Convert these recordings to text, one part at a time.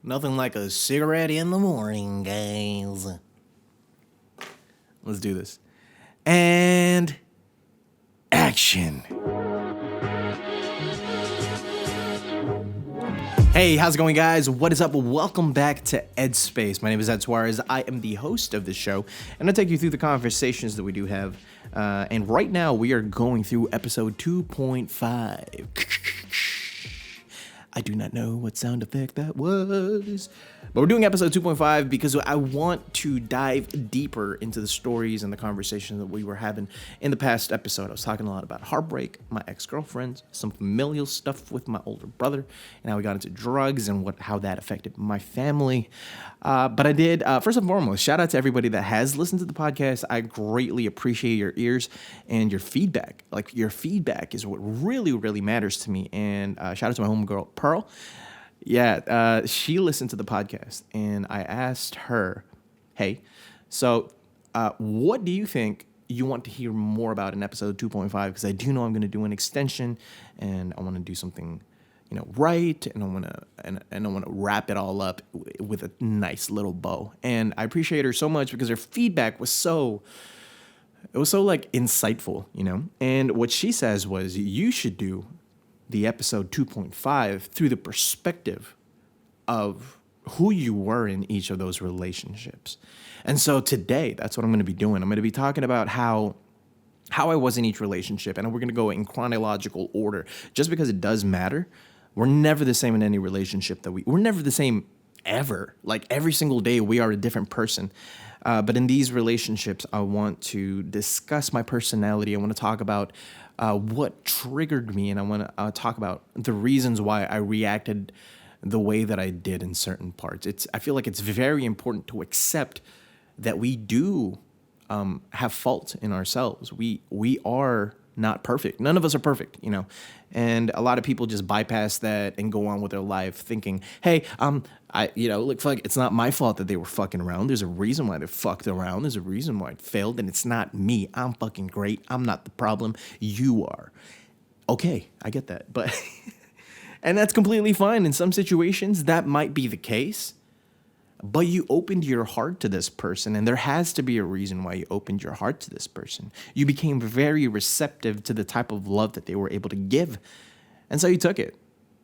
Nothing like a cigarette in the morning, guys. Let's do this. And action. Hey, how's it going, guys? What is up? Welcome back to EDSPACE. My name is Ed Suarez. I am the host of this show, and I'll take you through the conversations that we do have. And right now, we are going through episode 2.5. I do not know what sound effect that was, but we're doing episode 2.5 because I want to dive deeper into the stories and the conversations that we were having in the past episode. I was talking a lot about heartbreak, my ex-girlfriends, some familial stuff with my older brother, and how we got into drugs and how that affected my family. But I did, first and foremost, shout out to everybody that has listened to the podcast. I greatly appreciate your ears and your feedback. Like, your feedback is what really, really matters to me. And shout out to my homegirl, Pearl. Yeah, she listened to the podcast, and I asked her, hey, so what do you think you want to hear more about in episode 2.5? Because I do know I'm going to do an extension, and I want to do something, right, and I want to wrap it all up with a nice little bow. And I appreciate her so much because her feedback was so like insightful, And what she says was, you should do the episode 2.5 through the perspective of who you were in each of those relationships. And so today, that's what I'm going to be doing. I'm going to be talking about how I was in each relationship, and we're going to go in chronological order, just because it does matter. We're never the same in any relationship we're never the same ever. Like, every single day we are a different person. But in these relationships, I want to discuss my personality. I want to talk about what triggered me, and I want to talk about the reasons why I reacted the way that I did in certain parts. I feel like it's very important to accept that we do have fault in ourselves. We are not perfect. None of us are perfect, and a lot of people just bypass that and go on with their life thinking, hey, look, fuck, it's not my fault that they were fucking around. There's a reason why they fucked around. There's a reason why it failed, and it's not me. I'm fucking great. I'm not the problem. You are. Okay, I get that, but and that's completely fine. In some situations, that might be the case. But you opened your heart to this person, and there has to be a reason why you opened your heart to this person. You became very receptive to the type of love that they were able to give. And so you took it.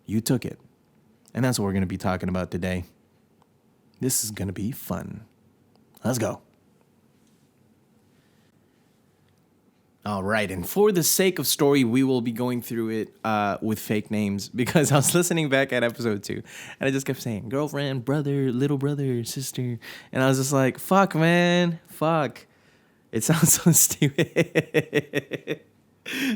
You took it. And that's what we're going to be talking about today. This is going to be fun. Let's go. All right, and for the sake of story, we will be going through it with fake names, because I was listening back at episode 2, and I just kept saying girlfriend, brother, little brother, sister, and I was just like, fuck, man, fuck. It sounds so stupid.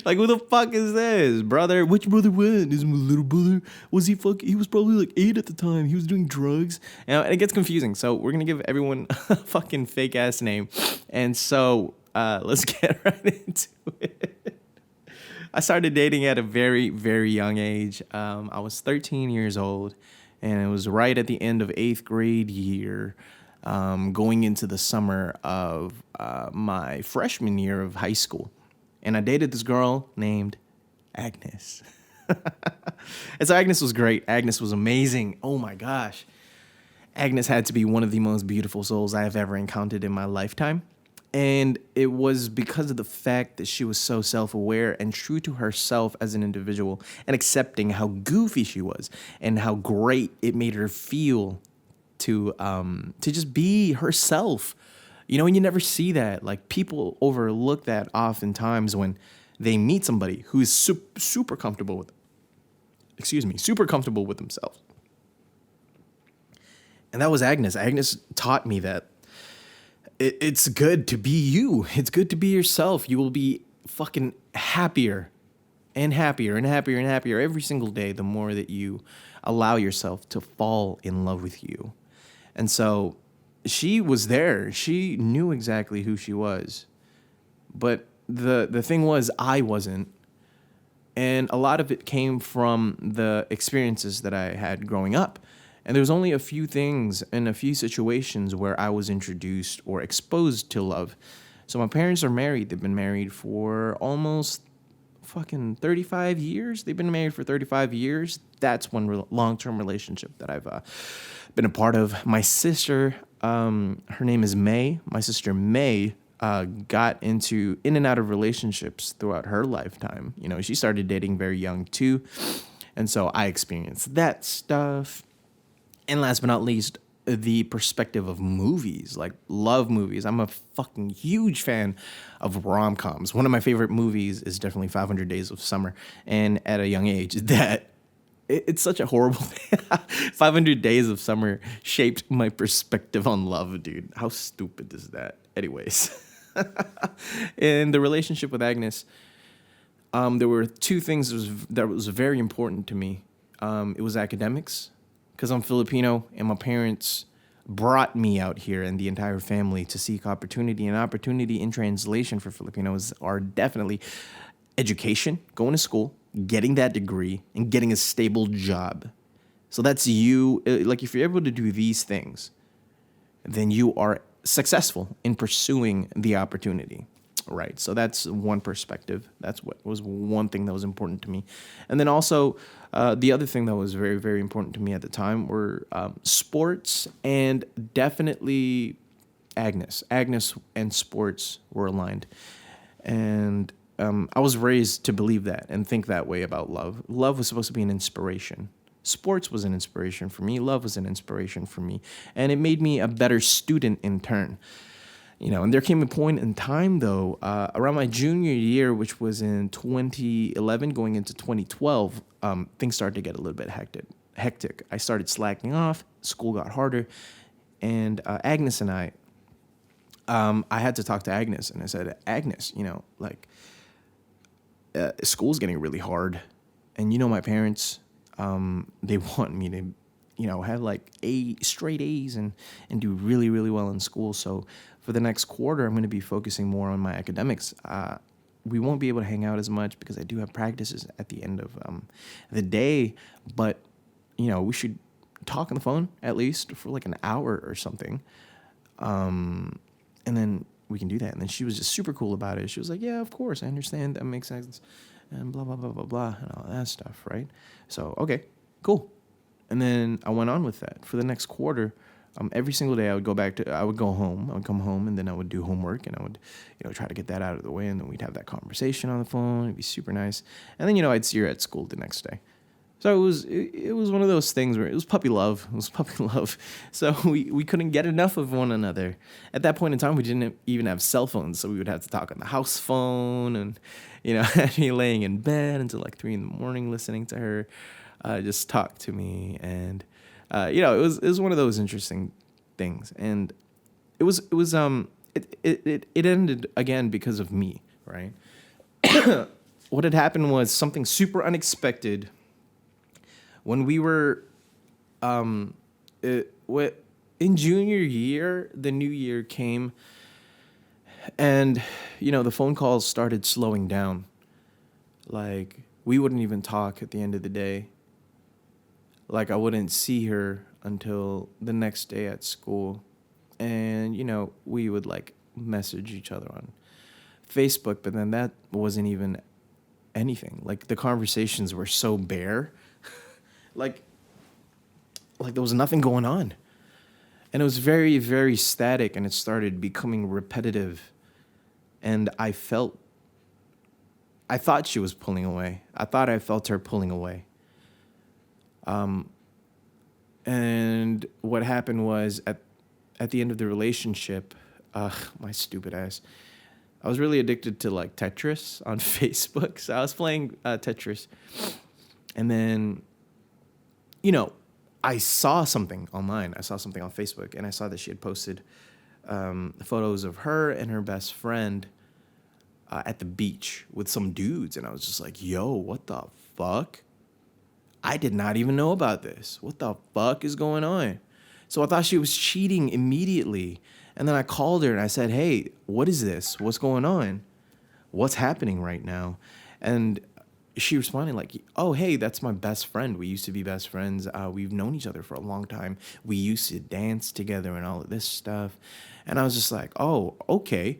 Like, who the fuck is this? Brother? Which brother when? Is my little brother? Was he was probably like 8 at the time. He was doing drugs. And it gets confusing, so we're going to give everyone a fucking fake-ass name. And so let's get right into it. I started dating at a very, very young age. I was 13 years old, and it was right at the end of 8th grade year, going into the summer of my freshman year of high school. And I dated this girl named Agnes. And so Agnes was great. Agnes was amazing. Oh my gosh. Agnes had to be one of the most beautiful souls I have ever encountered in my lifetime. And it was because of the fact that she was so self-aware and true to herself as an individual, and accepting how goofy she was and how great it made her feel to just be herself. And you never see that. Like, people overlook that oftentimes when they meet somebody who is super comfortable with, super comfortable with themselves. And that was Agnes. Agnes taught me that it's good to be you. It's good to be yourself. You will be fucking happier and happier and happier and happier every single day the more that you allow yourself to fall in love with you. And so she was there. She knew exactly who she was. But the thing was, I wasn't. And a lot of it came from the experiences that I had growing up. And there was only a few things and a few situations where I was introduced or exposed to love. So my parents are married. They've been married for almost fucking 35 years. They've been married for 35 years. That's one long-term relationship that I've been a part of. My sister, her name is May. My sister May got into in and out of relationships throughout her lifetime. You know, she started dating very young too. And so I experienced that stuff. And last but not least, the perspective of movies, like love movies. I'm a fucking huge fan of rom-coms. One of my favorite movies is definitely 500 Days of Summer. And at a young age, it's such a horrible thing. 500 Days of Summer shaped my perspective on love, dude. How stupid is that? Anyways, in the relationship with Agnes, there were two things that was very important to me. It was academics, because I'm Filipino and my parents brought me out here and the entire family to seek opportunity. And opportunity in translation for Filipinos are definitely education, going to school, getting that degree, and getting a stable job. So that's you. Like, if you're able to do these things, then you are successful in pursuing the opportunity. Right. So that's one perspective. That's what was one thing that was important to me. And then also the other thing that was very, very important to me at the time were sports and definitely Agnes. Agnes and sports were aligned. And I was raised to believe that and think that way about love. Love was supposed to be an inspiration. Sports was an inspiration for me. Love was an inspiration for me. And it made me a better student in turn. You know, and there came a point in time, though, around my junior year, which was in 2011, going into 2012, things started to get a little bit hectic. I started slacking off. School got harder. And Agnes and I had to talk to Agnes. And I said, Agnes, you know, like, school's getting really hard. And, you know, my parents, they want me to, you know, have like straight A's and do really, really well in school. So for the next quarter, I'm going to be focusing more on my academics. We won't be able to hang out as much because I do have practices at the end of the day. But, you know, we should talk on the phone at least for like an hour or something. And then we can do that. And then she was just super cool about it. She was like, yeah, of course, I understand. That makes sense. And blah, blah, blah, blah, blah, and all that stuff, right? So, okay, cool. And then I went on with that. For the next quarter, every single day I would go home. I would come home and then I would do homework and I would, you know, try to get that out of the way. And then we'd have that conversation on the phone. It'd be super nice. And then, you know, I'd see her at school the next day. So it was one of those things where it was puppy love. It was puppy love. So we couldn't get enough of one another. At that point in time, we didn't even have cell phones. So we would have to talk on the house phone and, you know, I'd be laying in bed until like 3 a.m. listening to her just talk to me. And, you know, it was one of those interesting things. And it ended again because of me, right? What had happened was something super unexpected. When we were in junior year, the new year came, and, you know, the phone calls started slowing down. Like, we wouldn't even talk at the end of the day. Like, I wouldn't see her until the next day at school. And, you know, we would, like, message each other on Facebook, but then that wasn't even anything. Like, the conversations were so bare. Like there was nothing going on. And it was very, very static, and it started becoming repetitive. And I thought she was pulling away. I thought I felt her pulling away. And what happened was at the end of the relationship, my stupid ass, I was really addicted to like Tetris on Facebook. So I was playing Tetris, and then, you know, I saw something online. I saw something on Facebook, and I saw that she had posted photos of her and her best friend at the beach with some dudes. And I was just like, yo, what the fuck? I did not even know about this. What the fuck is going on? So I thought she was cheating immediately. And then I called her and I said, hey, what is this? What's going on? What's happening right now? And she responded like, oh, hey, that's my best friend. We used to be best friends. We've known each other for a long time. We used to dance together and all of this stuff. And I was just like, oh, okay.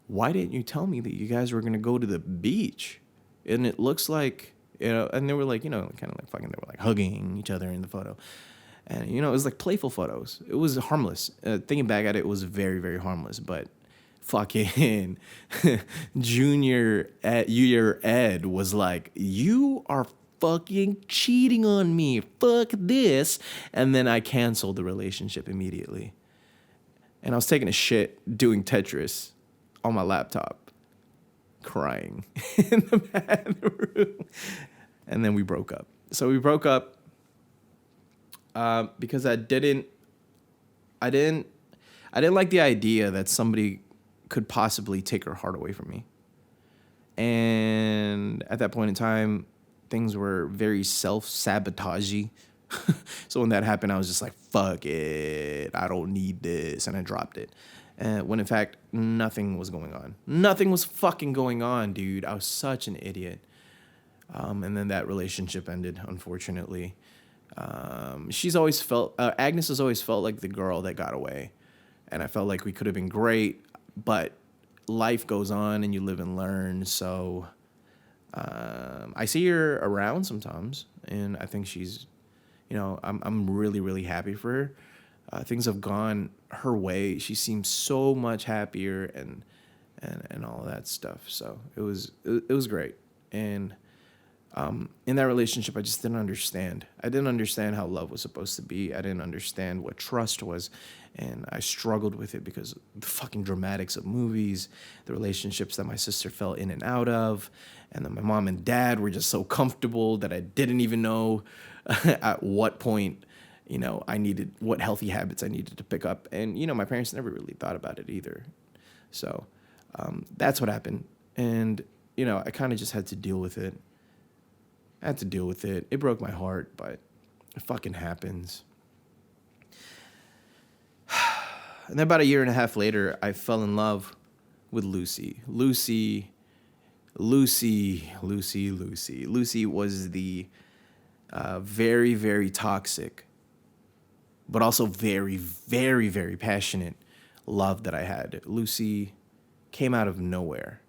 Why didn't you tell me that you guys were going to go to the beach? and it looks like, and they were like, kind of like fucking, they were like hugging each other in the photo. And, it was like playful photos. It was harmless. Thinking back at it, it was very, very harmless. But fucking junior year Ed was like, you are fucking cheating on me. Fuck this. And then I canceled the relationship immediately. And I was taking a shit doing Tetris on my laptop, crying in the bathroom. And then we broke up. So we broke up. Because I didn't like the idea that somebody could possibly take her heart away from me. And at that point in time, things were very self-sabotagey. So when that happened, I was just like, fuck it, I don't need this. And I dropped it. When in fact, nothing was going on. Nothing was fucking going on, dude. I was such an idiot. And then that relationship ended, unfortunately. Agnes has always felt like the girl that got away. And I felt like we could have been great, but life goes on and you live and learn. So I see her around sometimes, and I think she's, I'm really, really happy for her. Things have gone her way. She seems so much happier and all of that stuff. So it was great. And in that relationship, I just didn't understand. I didn't understand how love was supposed to be. I didn't understand what trust was. And I struggled with it because the fucking dramatics of movies, the relationships that my sister fell in and out of, and then my mom and dad were just so comfortable that I didn't even know at what point, what healthy habits I needed to pick up. And, my parents never really thought about it either. So that's what happened. And, I kind of just had to deal with it. It broke my heart, but it fucking happens. And then about a year and a half later, I fell in love with Lucy. Lucy was the very, very toxic, but also very, very, very passionate love that I had. Lucy came out of nowhere.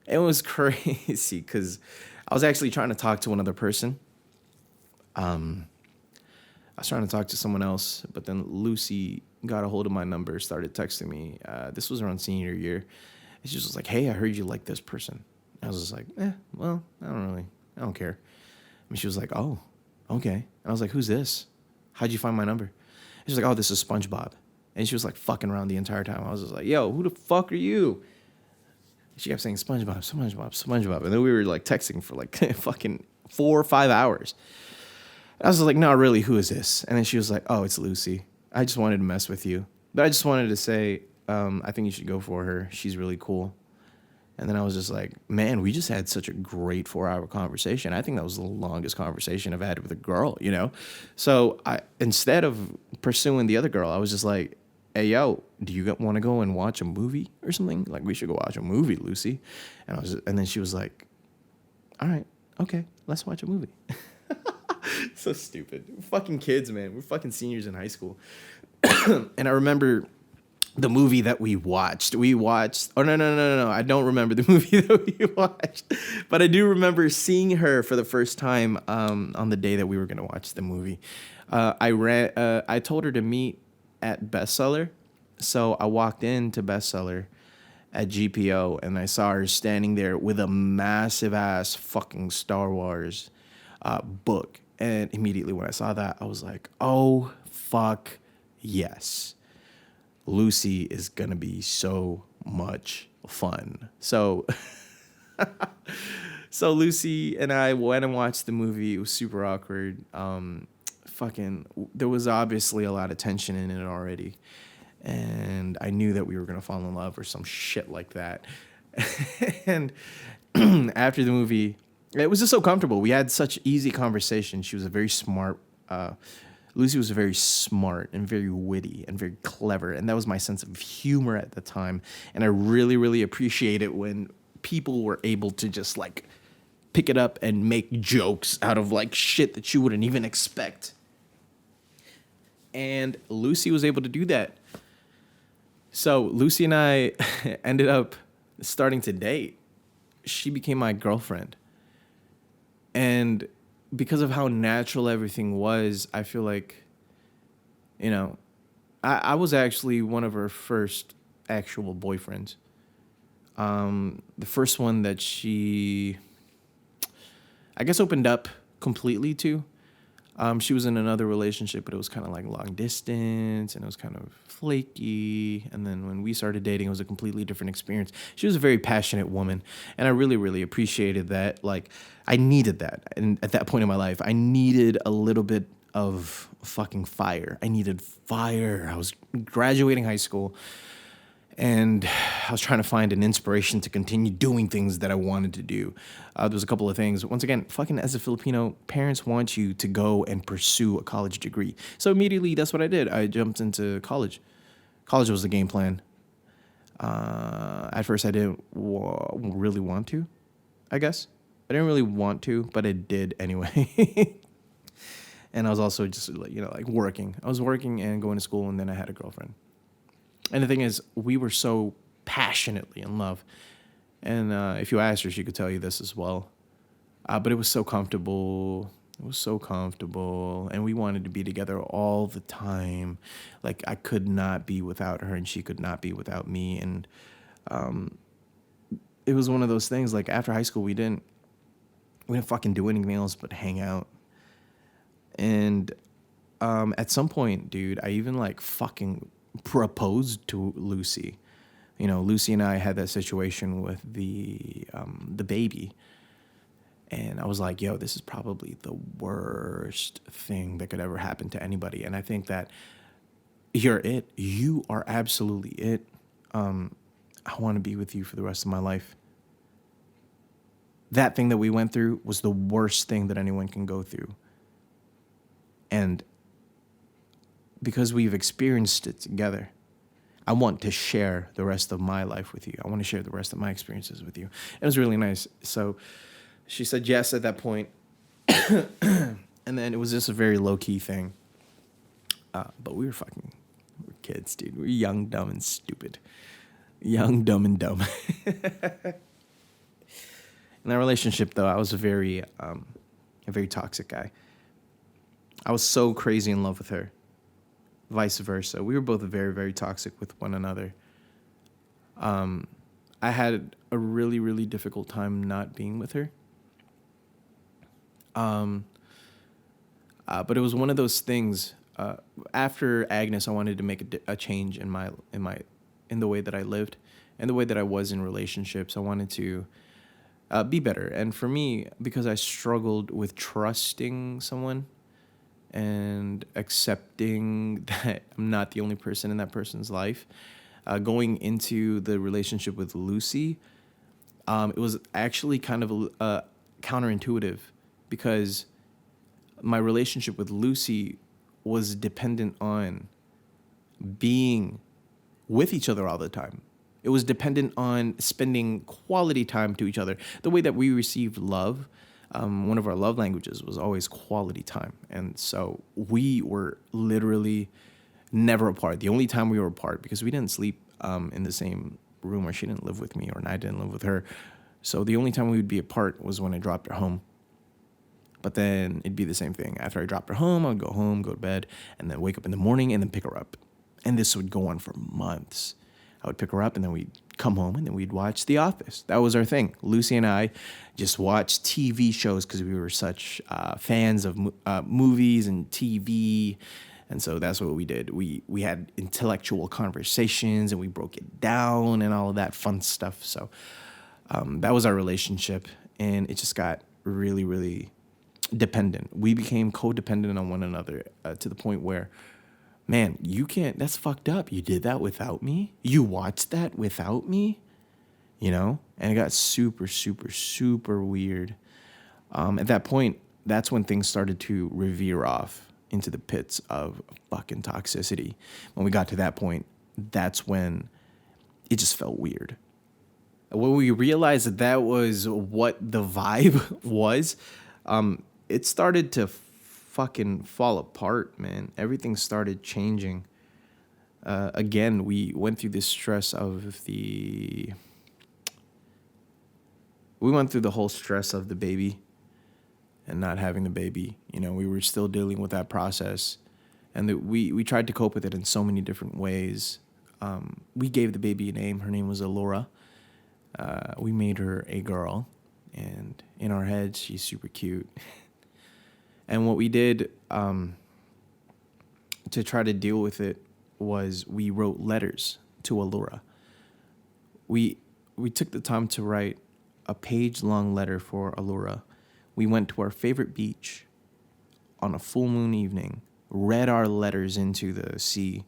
It was crazy because I was actually trying to talk to another person. I was trying to talk to someone else, but then Lucy got a hold of my number, started texting me. This was around senior year. And she was like, hey, I heard you like this person. I was just like, well, I don't care. And she was like, oh, okay. And I was like, who's this? How'd you find my number? And she was like, oh, this is SpongeBob. And she was like fucking around the entire time. I was just like, yo, who the fuck are you? She kept saying SpongeBob. And then we were like texting for like fucking 4 or 5 hours. I was like, no, really, who is this? And then she was like, oh, it's Lucy. I just wanted to mess with you. But I just wanted to say, I think you should go for her. She's really cool. And then I was just like, man, we just had such a great 4-hour conversation. I think that was the longest conversation I've had with a girl, So instead of pursuing the other girl, I was just like, hey, yo, do you want to go and watch a movie or something? Like, we should go watch a movie, Lucy. And then she was like, all right, okay, let's watch a movie. So stupid. We're fucking kids, man. We're fucking seniors in high school. And I remember the movie that we watched. Oh, no. I don't remember the movie that we watched. But I do remember seeing her for the first time on the day that we were going to watch the movie. I told her to meet at Bestseller. So I walked into Bestseller at GPO and I saw her standing there with a massive ass fucking Star Wars book. And immediately when I saw that, I was like, oh, fuck yes. Lucy is going to be so much fun. So Lucy and I went and watched the movie. It was super awkward. There was obviously a lot of tension in it already. And I knew that we were going to fall in love or some shit like that. And after the movie, it was just so comfortable. We had such easy conversation. She was a very smart, Lucy was very smart and very witty and very clever. And that was my sense of humor at the time. And I really, really appreciate it when people were able to just like pick it up and make jokes out of like shit that you wouldn't even expect. And Lucy was able to do that. So Lucy and I ended up starting to date. she became my girlfriend. And because of how natural everything was, I feel like, you know, I was actually one of her first actual boyfriends. The first one that she, I guess, opened up completely to. She was in another relationship, but it was kind of like long distance and it was kind of flaky. And then when we started dating, it was a completely different experience. She was a very passionate woman, and I really, really appreciated that. Like, I needed that. And at that point in my life, I needed a little bit of fucking fire. I needed fire. I was graduating high school, and I was trying to find an inspiration to continue doing things that I wanted to do. There was a couple of things. Once again, fucking as a Filipino, parents want you to go and pursue a college degree. So immediately, that's what I did. I jumped into college. College was the game plan. At first, I didn't really want to, I guess. I didn't really want to, but I did anyway. And I was also just, like working. I was working and going to school, and then I had a girlfriend. And the thing is, we were so passionately in love. And if you asked her, she could tell you this as well. But it was so comfortable. It was so comfortable. And we wanted to be together all the time. Like, I could not be without her, and she could not be without me. And it was one of those things, like, after high school, we didn't fucking do anything else but hang out. And at some point, dude, I even, like, fucking proposed to Lucy. Lucy and I had that situation with the baby, and I was like, yo, this is probably the worst thing that could ever happen to anybody. And I think that you're it. You are absolutely it. I want to be with you for the rest of my life. That thing that we went through was the worst thing that anyone can go through. And because we've experienced it together, I want to share the rest of my life with you. I want to share the rest of my experiences with you. It was really nice. So she said yes at that point. And then it was just a very low-key thing. But we were kids, dude. We were young, dumb, and stupid. Young, dumb, and dumb. In that relationship, though, I was a very toxic guy. I was so crazy in love with her. Vice versa. We were both very, very toxic with one another. I had a really, really difficult time not being with her. But it was one of those things. After Agnes, I wanted to make a change in the way that I lived and the way that I was in relationships. I wanted to be better. And for me, because I struggled with trusting someone and accepting that I'm not the only person in that person's life, going into the relationship with Lucy, it was actually kind of counterintuitive, because my relationship with Lucy was dependent on being with each other all the time. It was dependent on spending quality time to each other. The way that we received love, one of our love languages was always quality time. And so we were literally never apart. The only time we were apart, because we didn't sleep in the same room, or she didn't live with me, or I didn't live with her. So the only time we would be apart was when I dropped her home. But then it'd be the same thing. After I dropped her home, I would go home, go to bed, and then wake up in the morning and then pick her up. And this would go on for months. I would pick her up, and then we'd come home, and then we'd watch The Office. That was our thing. Lucy and I just watched TV shows because we were such fans of movies and TV. And so that's what we did. We had intellectual conversations, and we broke it down and all of that fun stuff. So that was our relationship, and it just got really, really dependent. We became codependent on one another to the point where, man, you can't, that's fucked up. You did that without me? You watched that without me? And it got super, super, super weird. At that point, that's when things started to revere off into the pits of fucking toxicity. When we got to that point, that's when it just felt weird. When we realized that was what the vibe was, it started to fucking fall apart, man. Everything started changing. Again, we went through this stress of the we went through the whole stress of the baby and not having the baby. You know, we were still dealing with that process, and we tried to cope with it in so many different ways. We gave the baby a name. Her name was Alora. We made her a girl, and in our heads, she's super cute. And what we did to try to deal with it was we wrote letters to Alora. We took the time to write a page-long letter for Alora. We went to our favorite beach on a full moon evening, read our letters into the sea,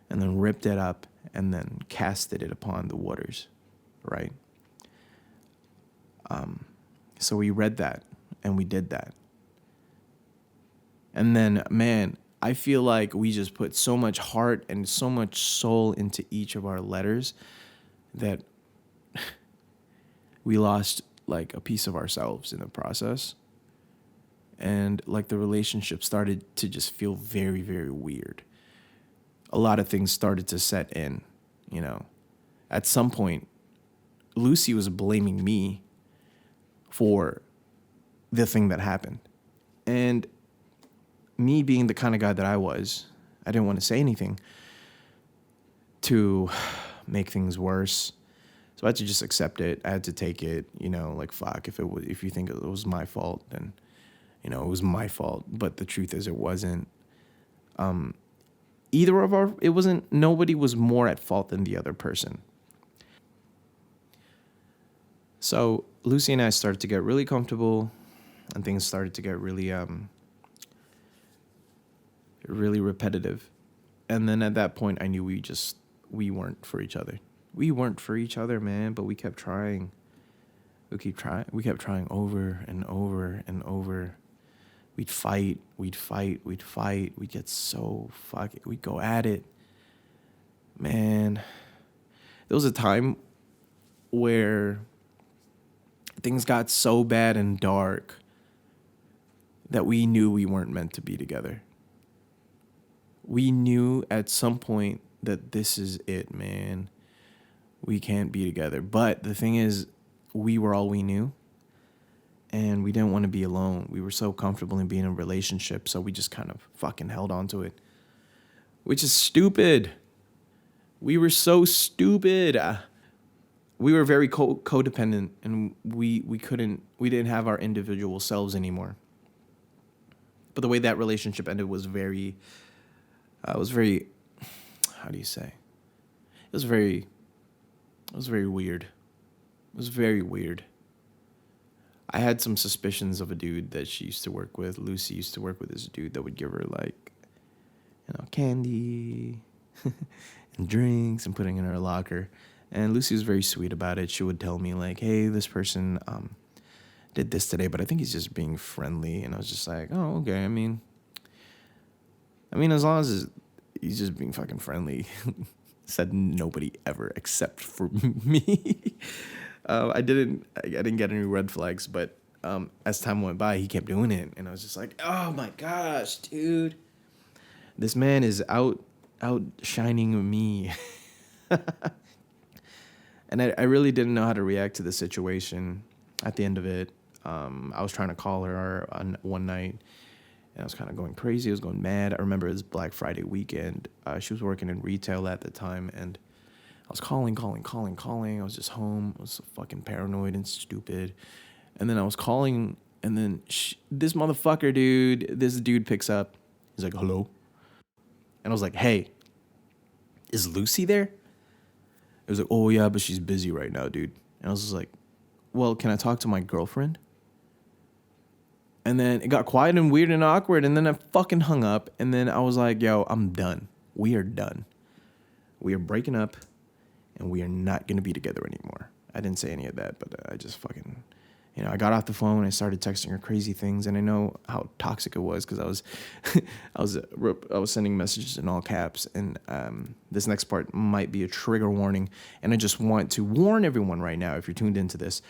and then ripped it up and then casted it upon the waters, right? So we read that and we did that. And then, man, I feel like we just put so much heart and so much soul into each of our letters that we lost like a piece of ourselves in the process. And like the relationship started to just feel very, very weird. A lot of things started to set in, you know. At some point, Lucy was blaming me for the thing that happened. And me being the kind of guy that I was, I didn't want to say anything to make things worse. So I had to just accept it. I had to take it, you know, like fuck. If you think it was my fault, then, you know, it was my fault. But the truth is, it wasn't. Nobody was more at fault than the other person. So Lucy and I started to get really comfortable, and things started to get really, really repetitive. And then at that point, I knew we weren't for each other. We weren't for each other, man, but we kept trying. We kept trying over and over and over. We'd fight. We'd get so we'd go at it. Man, there was a time where things got so bad and dark that we knew we weren't meant to be together. We knew at some point that this is it, man. We can't be together. But the thing is, we were all we knew. And we didn't want to be alone. We were so comfortable in being in a relationship, so we just kind of fucking held on to it. Which is stupid. We were so stupid. We were very codependent, and we didn't have our individual selves anymore. But the way that relationship ended was very, how do you say? It was very weird. It was very weird. I had some suspicions of a dude that she used to work with. Lucy used to work with this dude that would give her, like, you know, candy and drinks and putting in her locker. And Lucy was very sweet about it. She would tell me, like, hey, this person did this today, but I think he's just being friendly. And I was just like, oh, okay. I mean, as long as he's just being fucking friendly. Said nobody ever except for me. I didn't get any red flags, but as time went by, he kept doing it, and I was just like, oh my gosh, dude, this man is outshining me. And I really didn't know how to react to the situation. At the end of it, I was trying to call her on one night, and I was kind of going crazy. I was going mad. I remember it was Black Friday weekend. She was working in retail at the time, and I was calling. I was just home. I was so fucking paranoid and stupid. And then I was calling, and then this dude picks up. He's like, hello? And I was like, hey, is Lucy there? It was like, oh, yeah, but she's busy right now, dude. And I was just like, well, can I talk to my girlfriend? And then it got quiet and weird and awkward, and then I fucking hung up, and then I was like, yo, I'm done. We are done. We are breaking up, and we are not going to be together anymore. I didn't say any of that, but I just fucking, I got off the phone, and I started texting her crazy things, and I know how toxic it was, because I was sending messages in all caps, and this next part might be a trigger warning, and I just want to warn everyone right now, if you're tuned into this,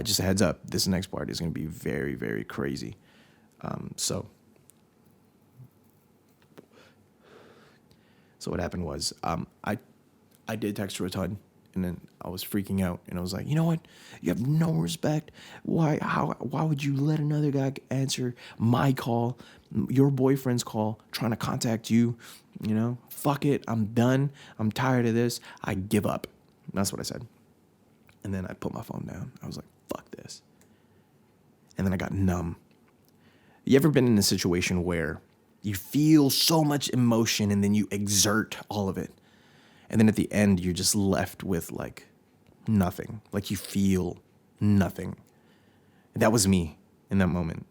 just a heads up, this next part is going to be very, very crazy. So what happened was, I did text her a ton, And then I was freaking out, and I was like, you know what? You have no respect. Why would you let another guy answer my call, your boyfriend's call, trying to contact you? You know, fuck it. I'm done. I'm tired of this. I give up. That's what I said. And then I put my phone down. I was like, fuck this. And then I got numb. You ever been in a situation where you feel so much emotion and then you exert all of it? And then at the end, you're just left with like nothing. Like you feel nothing. That was me in that moment.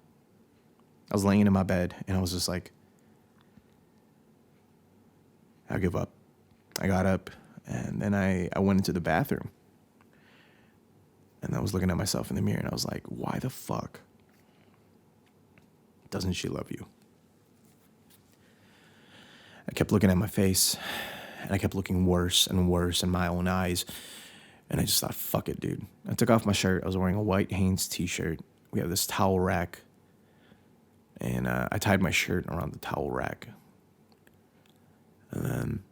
I was laying in my bed and I was just like, I give up. I got up and then I went into the bathroom. And I was looking at myself in the mirror and I was like, why the fuck doesn't she love you? I kept looking at my face. And I kept looking worse and worse in my own eyes. And I just thought, fuck it, dude. I took off my shirt. I was wearing a white Hanes t-shirt. We have this towel rack. And I tied my shirt around the towel rack. And then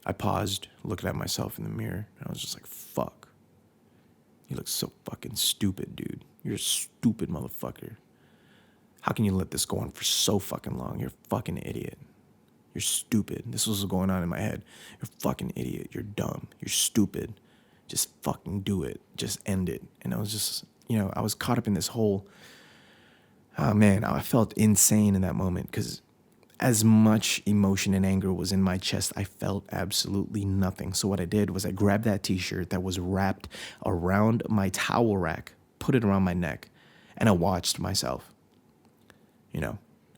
I paused, looking at myself in the mirror. And I was just like, fuck. You look so fucking stupid, dude. You're a stupid motherfucker. How can you let this go on for so fucking long? You're a fucking idiot. You're stupid. This was going on in my head. You're a fucking idiot. You're dumb. You're stupid. Just fucking do it. Just end it. And I was just, I was caught up in this whole, oh man, I felt insane in that moment because as much emotion and anger was in my chest, I felt absolutely nothing. So what I did was I grabbed that t-shirt that was wrapped around my towel rack, put it around my neck, and I watched myself.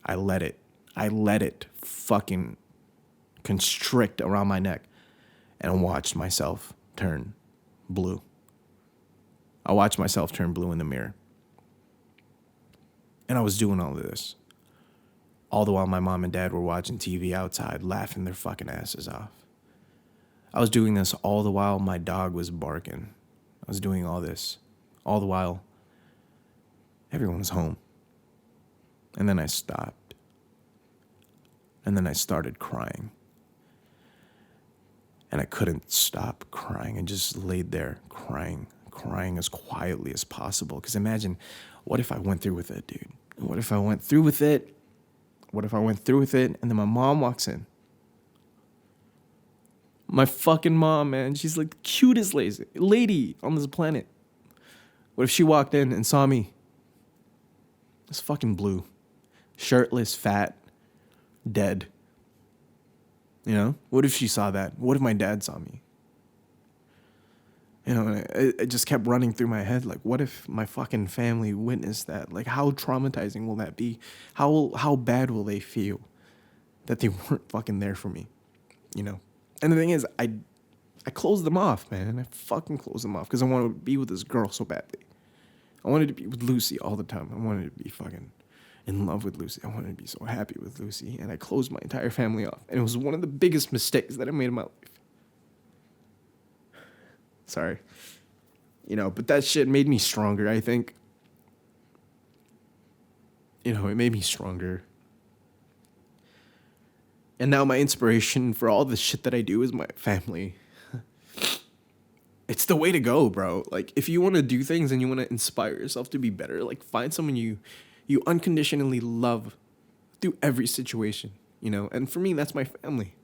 I let it fucking constrict around my neck and watched myself turn blue. I watched myself turn blue in the mirror. And I was doing all of this. All the while my mom and dad were watching TV outside, laughing their fucking asses off. I was doing this all the while my dog was barking. I was doing all this. All the while everyone was home. And then I stopped. And then I started crying. And I couldn't stop crying. I just laid there crying as quietly as possible. Because imagine, what if I went through with it, dude? What if I went through with it? And then my mom walks in? My fucking mom, man. She's like the cutest lady on this planet. What if she walked in and saw me? It's fucking blue. Shirtless, fat, dead. What if she saw that? What if my dad saw me? And it just kept running through my head. Like, what if my fucking family witnessed that? Like, how traumatizing will that be? How bad will they feel that they weren't fucking there for me? And the thing is, I closed them off, man. I fucking closed them off because I wanted to be with this girl so badly. I wanted to be with Lucy all the time. I wanted to be fucking in love with Lucy. I wanted to be so happy with Lucy. And I closed my entire family off. And it was one of the biggest mistakes that I made in my life. Sorry. But that shit made me stronger, I think. It made me stronger. And now my inspiration for all the shit that I do is my family. It's the way to go, bro. Like, if you want to do things and you want to inspire yourself to be better, like, find someone you unconditionally love through every situation, And for me, that's my family.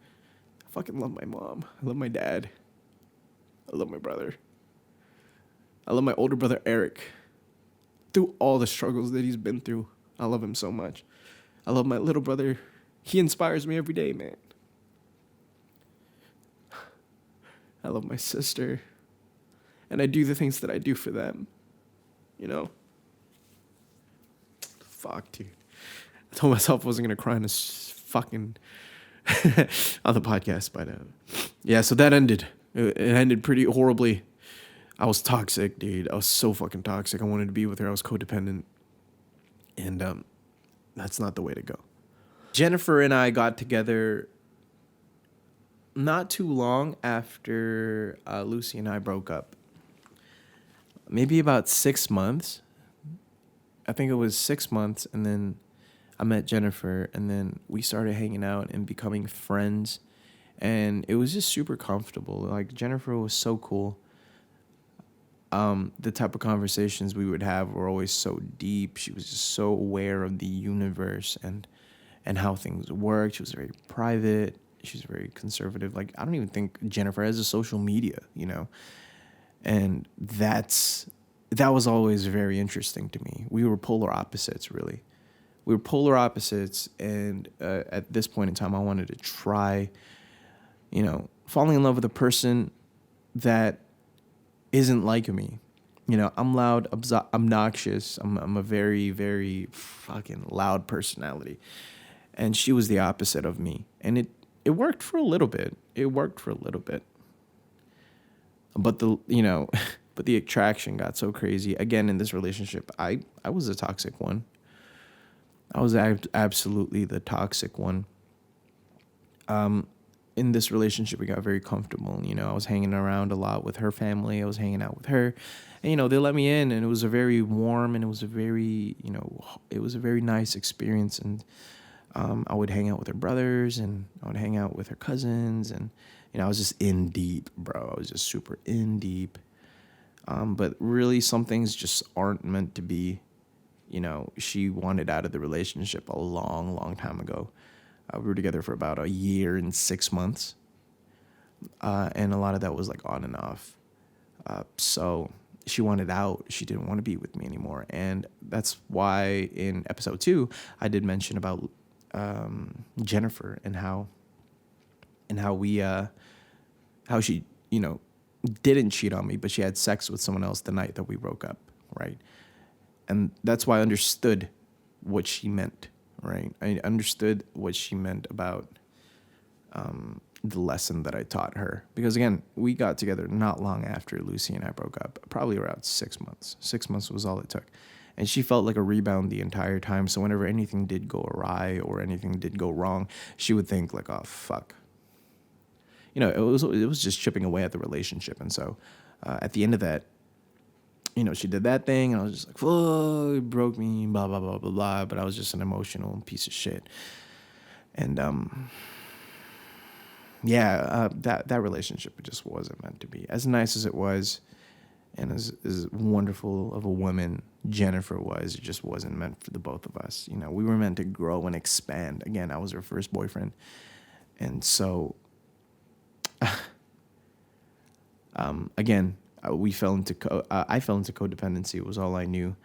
I fucking love my mom. I love my dad. I love my brother. I love my older brother, Eric. Through all the struggles that he's been through, I love him so much. I love my little brother. He inspires me every day, man. I love my sister. And I do the things that I do for them. Fuck, dude. I told myself I wasn't going to cry on this fucking on the podcast, but yeah, so that ended. It ended pretty horribly. I was toxic, dude. I was so fucking toxic. I wanted to be with her. I was codependent. And that's not the way to go. Jennifer and I got together not too long after Lucy and I broke up. Maybe about 6 months. I think it was 6 months, and then I met Jennifer, and then we started hanging out and becoming friends and it was just super comfortable. Like, Jennifer was so cool. The type of conversations we would have were always so deep. She was just so aware of the universe and how things work. She was very private. She was very conservative. Like, I don't even think Jennifer has a social media, you know? And that was always very interesting to me. We were polar opposites, really. We were polar opposites, and at this point in time, I wanted to try, you know, falling in love with a person that isn't like me. You know, I'm loud, obnoxious. I'm a very, very fucking loud personality. And she was the opposite of me. And it worked for a little bit. But but the attraction got so crazy. Again, in this relationship, I was a toxic one. I was absolutely the toxic one. In this relationship, we got very comfortable. You know, I was hanging around a lot with her family. I was hanging out with her. And, you know, they let me in, and it was a very warm, and it was a very, you know, it was a very nice experience. And I would hang out with her brothers, and I would hang out with her cousins. And, you know, I was just in deep, bro. I was just super in deep. But really, some things just aren't meant to be. You know, she wanted out of the relationship a long, long time ago. We were together for about a year and 6 months. And a lot of that was like on and off. So she wanted out. She didn't want to be with me anymore. And that's why in episode 2, I did mention about Jennifer and how she, you know, didn't cheat on me, but she had sex with someone else the night that we broke up, right? And that's why I understood what she meant, right? I understood what she meant about the lesson that I taught her. Because, again, we got together not long after Lucy and I broke up, probably around 6 months. 6 months was all it took. And she felt like a rebound the entire time. So whenever anything did go awry or anything did go wrong, she would think like, oh, fuck. You know, it was just chipping away at the relationship. And so at the end of that, you know, she did that thing, and I was just like, oh, it broke me, blah, blah, blah, blah, blah. But I was just an emotional piece of shit. And, that relationship just wasn't meant to be. As nice as it was, and as wonderful of a woman Jennifer was, it just wasn't meant for the both of us. You know, we were meant to grow and expand. Again, I was her first boyfriend. And so, again, I fell into codependency. It was all I knew.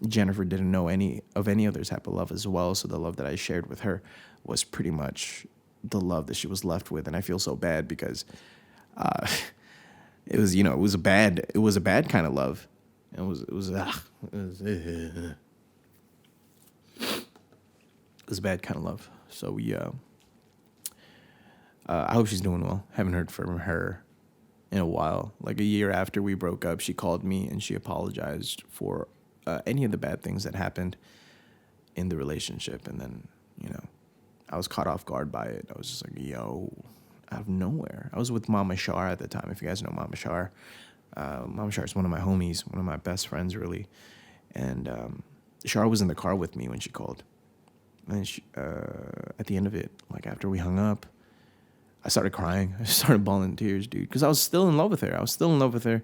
Jennifer didn't know any other type of love as well. So the love that I shared with her was pretty much the love that she was left with. And I feel so bad because it was a bad kind of love. It was a bad kind of love. So I hope she's doing well. Haven't heard from her in a while. Like a year after we broke up, she called me and she apologized for any of the bad things that happened in the relationship. And then, you know, I was caught off guard by it. I was just like, yo, out of nowhere. I was with Mama Shar at the time. If you guys know Mama Shar. Mama Shar is one of my homies, one of my best friends, really. And Shar was in the car with me when she called. And she, at the end of it, like after we hung up, I started crying. I started bawling tears, dude, because I was still in love with her.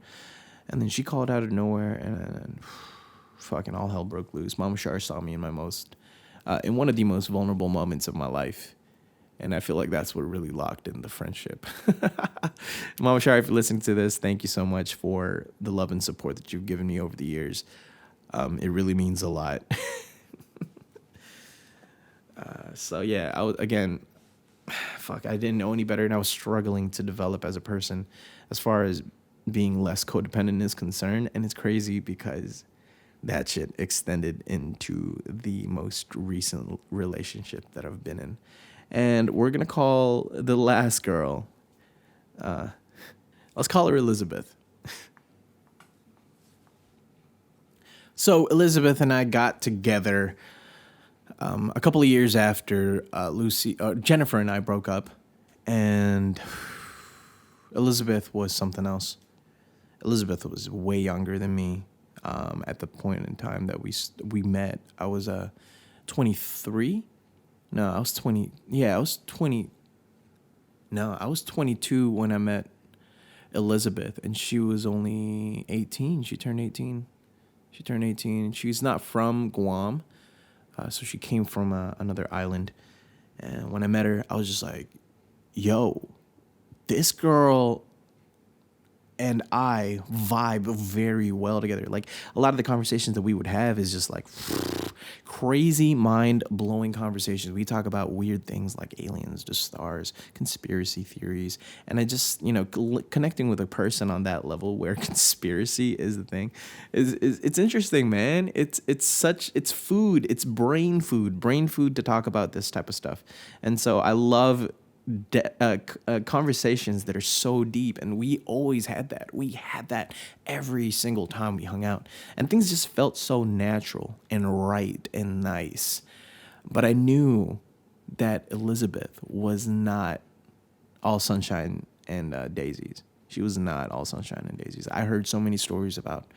And then she called out of nowhere, and fucking all hell broke loose. Mama Shar saw me in in one of the most vulnerable moments of my life. And I feel like that's what really locked in the friendship. Mama Shar, if you're listening to this, thank you so much for the love and support that you've given me over the years. It really means a lot. So yeah, I didn't know any better, and I was struggling to develop as a person as far as being less codependent is concerned. And it's crazy because that shit extended into the most recent relationship that I've been in. And we're going to call the last girl, let's call her Elizabeth. So Elizabeth and I got together a couple of years after Jennifer and I broke up, and Elizabeth was something else. Elizabeth was way younger than me at the point in time that we met. I was 23. No, I was 20. Yeah, I was 20. No, I was 22 when I met Elizabeth, and she was only 18. She turned 18. She's not from Guam, so she came from another island. And when I met her, I was just like, yo, this girl and I vibe very well together. Like, a lot of the conversations that we would have is just like crazy, mind-blowing conversations. We talk about weird things like aliens, the stars, conspiracy theories. And I just, connecting with a person on that level where conspiracy is the thing is it's interesting, man. It's food. It's brain food to talk about this type of stuff. And so I love conversations that are so deep, and we always had that. We had that every single time we hung out, and things just felt so natural and right and nice. But I knew that Elizabeth was not all sunshine and daisies. She was not all sunshine and daisies. I heard so many stories about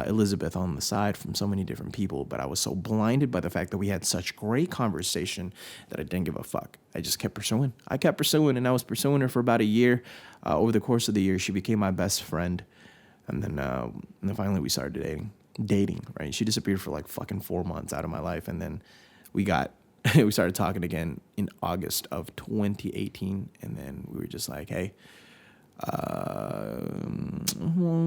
Elizabeth on the side from so many different people, but I was so blinded by the fact that we had such great conversation that I didn't give a fuck. I just kept pursuing. And I was pursuing her for about a year. Over the course of the year, she became my best friend, and then finally we started dating. Right? She disappeared for like fucking 4 months out of my life, and then we started talking again in August of 2018, and then we were just like, hey.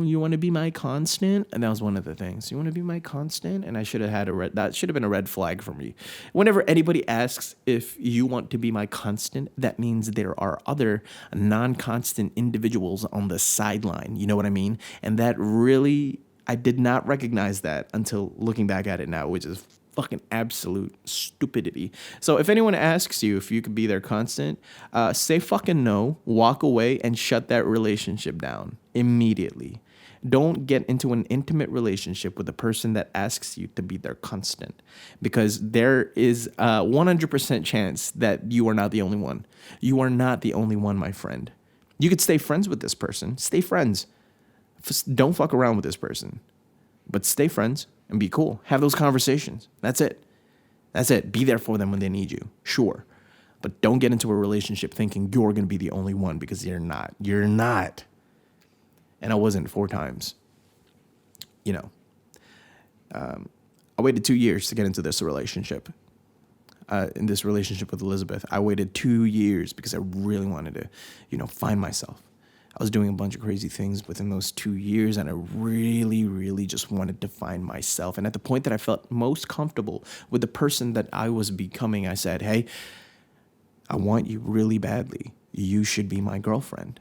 You want to be my constant? And that was one of the things. You want to be my constant? And I should have that should have been a red flag for me. Whenever anybody asks if you want to be my constant, that means there are other non-constant individuals on the sideline. You know what I mean? And that really, I did not recognize that until looking back at it now, which is fucking absolute stupidity. So if anyone asks you if you could be their constant, say fucking no, walk away, and shut that relationship down immediately. Don't get into an intimate relationship with a person that asks you to be their constant, because there is a 100% chance that you are not the only one. You are not the only one, my friend. You could stay friends with this person. Stay friends. Don't fuck around with this person, but stay friends. And be cool. Have those conversations. That's it. Be there for them when they need you. Sure. But don't get into a relationship thinking you're going to be the only one, because you're not. You're not. And I wasn't 4 times. I waited 2 years to get into this relationship. In this relationship with Elizabeth, I waited 2 years because I really wanted to, find myself. I was doing a bunch of crazy things within those 2 years, and I really, really just wanted to find myself. And at the point that I felt most comfortable with the person that I was becoming, I said, hey, I want you really badly. You should be my girlfriend,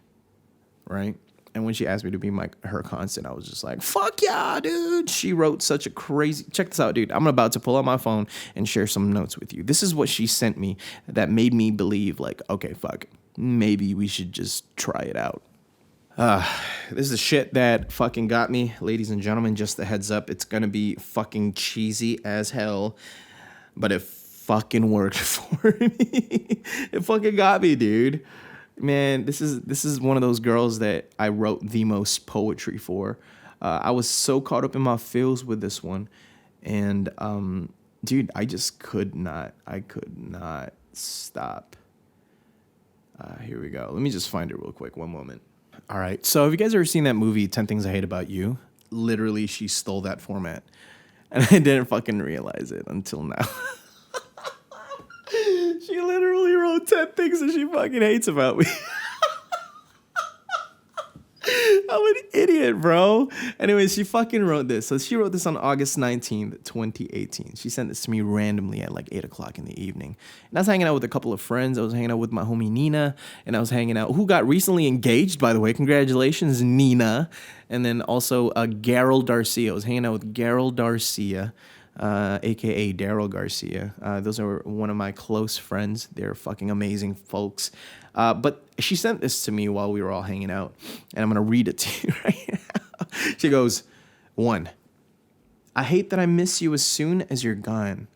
right? And when she asked me to be her constant, I was just like, fuck yeah, dude. She wrote such a crazy... Check this out, dude. I'm about to pull out my phone and share some notes with you. This is what she sent me that made me believe, like, okay, fuck, maybe we should just try it out. This is the shit that fucking got me, ladies and gentlemen. Just a heads up, it's gonna be fucking cheesy as hell, but it fucking worked for me. It fucking got me, dude. Man, this is one of those girls that I wrote the most poetry for. I was so caught up in my feels with this one, and dude, I just could not stop. Here we go. Let me just find it real quick. One moment. All right. So have you guys ever seen that movie, 10 Things I Hate About You? Literally, she stole that format. And I didn't fucking realize it until now. She literally wrote 10 things that she fucking hates about me. I'm an idiot, bro. Anyway, she fucking wrote this. So she wrote this on August 19th, 2018. She sent this to me randomly at like 8 o'clock in the evening. And I was hanging out with a couple of friends. I was hanging out with my homie Nina. And I was hanging out, who got recently engaged, by the way. Congratulations, Nina. And then also Garel Darcia. I was hanging out with Garel Darcia, a.k.a. Daryl Garcia. Those are one of my close friends. They're fucking amazing folks. But she sent this to me while we were all hanging out, and I'm going to read it to you right now. She goes, 1, I hate that I miss you as soon as you're gone.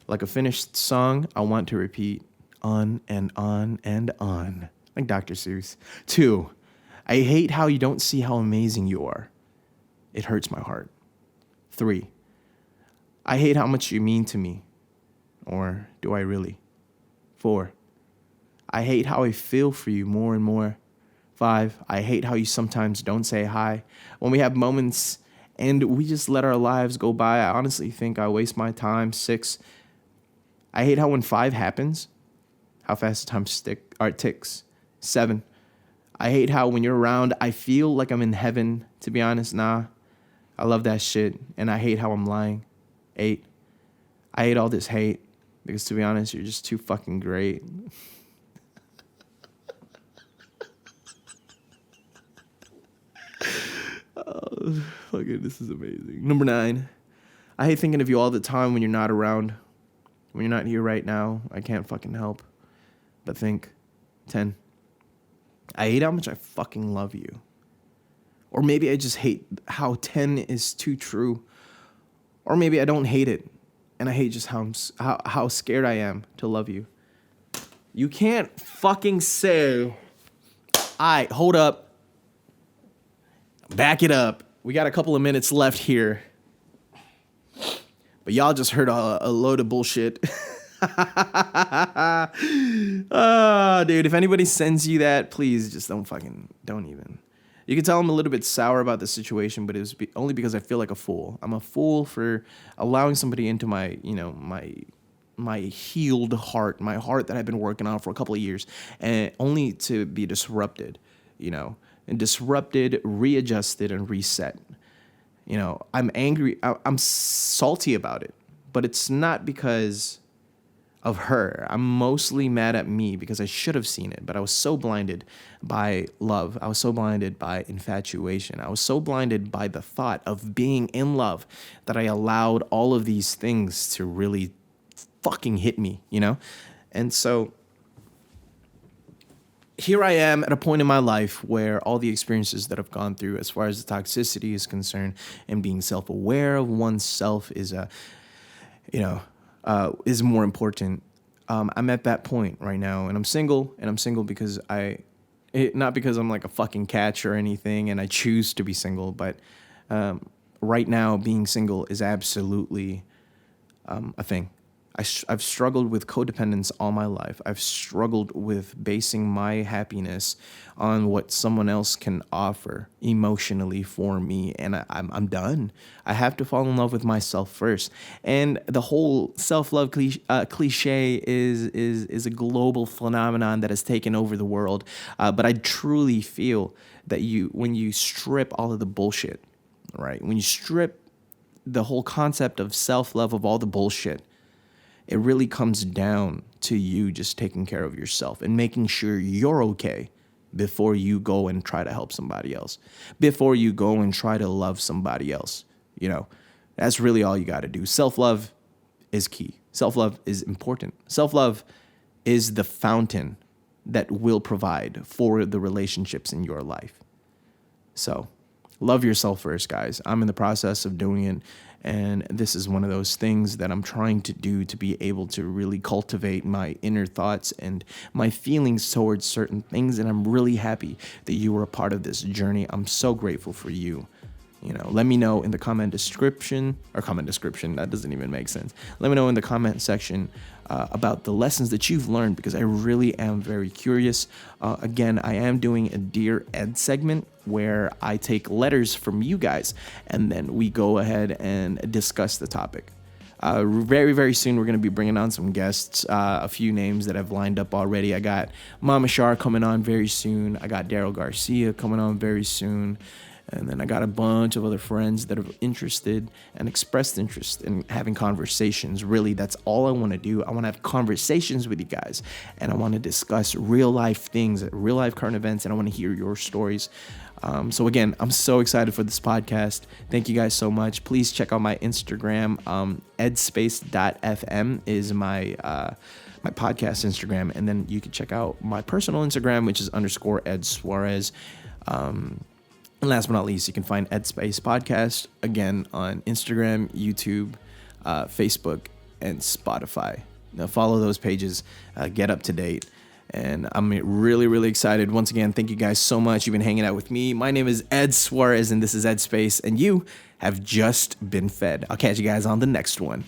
Like a finished song, I want to repeat on and on and on, like Dr. Seuss. 2, I hate how you don't see how amazing you are. It hurts my heart. 3, I hate how much you mean to me. Or do I really? 4, I hate how I feel for you more and more. 5, I hate how you sometimes don't say hi. When we have moments and we just let our lives go by, I honestly think I waste my time. 6, I hate how when 5 happens, how fast the time ticks. 7, I hate how when you're around, I feel like I'm in heaven. To be honest, nah. I love that shit, and I hate how I'm lying. 8, I hate all this hate, because to be honest, you're just too fucking great. Oh, fucking, this is amazing. Number 9, I hate thinking of you all the time when you're not around. When you're not here right now, I can't fucking help but think. 10, I hate how much I fucking love you. Or maybe I just hate how 10 is too true. Or maybe I don't hate it, and I hate just how scared I am to love you. You can't fucking say, all right, hold up. Back it up. We got a couple of minutes left here. But y'all just heard a load of bullshit. Dude, if anybody sends you that, please just don't even. You can tell I'm a little bit sour about the situation, but it was only because I feel like a fool. I'm a fool for allowing somebody into my healed heart, my heart that I've been working on for a couple of years, and only to be disrupted, and disrupted, readjusted, and reset. I'm angry. I'm salty about it, but it's not because of her. I'm mostly mad at me because I should have seen it, but I was so blinded by love. I was so blinded by infatuation. I was so blinded by the thought of being in love that I allowed all of these things to really fucking hit me, And so here I am at a point in my life where all the experiences that I've gone through as far as the toxicity is concerned and being self-aware of oneself is is more important. I'm at that point right now, and I'm single because not because I'm like a fucking catch or anything and I choose to be single, but right now being single is absolutely a thing. I've struggled with codependence all my life. I've struggled with basing my happiness on what someone else can offer emotionally for me, and I'm done. I have to fall in love with myself first. And the whole self-love cliche is a global phenomenon that has taken over the world. But I truly feel that when you strip all of the bullshit, right? When you strip the whole concept of self-love of all the bullshit, it really comes down to you just taking care of yourself and making sure you're okay before you go and try to help somebody else, before you go and try to love somebody else. That's really all you got to do. Self-love is key. Self-love is important. Self-love is the fountain that will provide for the relationships in your life. So love yourself first, guys. I'm in the process of doing it. And this is one of those things that I'm trying to do to be able to really cultivate my inner thoughts and my feelings towards certain things. And I'm really happy that you were a part of this journey. I'm so grateful for you. Let me know in the comment description, that doesn't even make sense. Let me know in the comment section about the lessons that you've learned, because I really am very curious. Again, I am doing a Dear Ed segment where I take letters from you guys and then we go ahead and discuss the topic. Very, very soon, we're going to be bringing on some guests, a few names that I've lined up already. I got Mama Shar coming on very soon. I got Daryl Garcia coming on very soon. And then I got a bunch of other friends that are interested and expressed interest in having conversations. Really, that's all I want to do. I want to have conversations with you guys. And I want to discuss real life things, real life current events. And I want to hear your stories. So again, I'm so excited for this podcast. Thank you guys so much. Please check out my Instagram. EDSPACE.fm is my podcast Instagram. And then you can check out my personal Instagram, which is _Ed Suarez. And last but not least, you can find EDSPACE Podcast, again, on Instagram, YouTube, Facebook, and Spotify. Now, follow those pages, get up to date, and I'm really, really excited. Once again, thank you guys so much. You've been hanging out with me. My name is Ed Suarez, and this is EDSPACE, and you have just been fed. I'll catch you guys on the next one.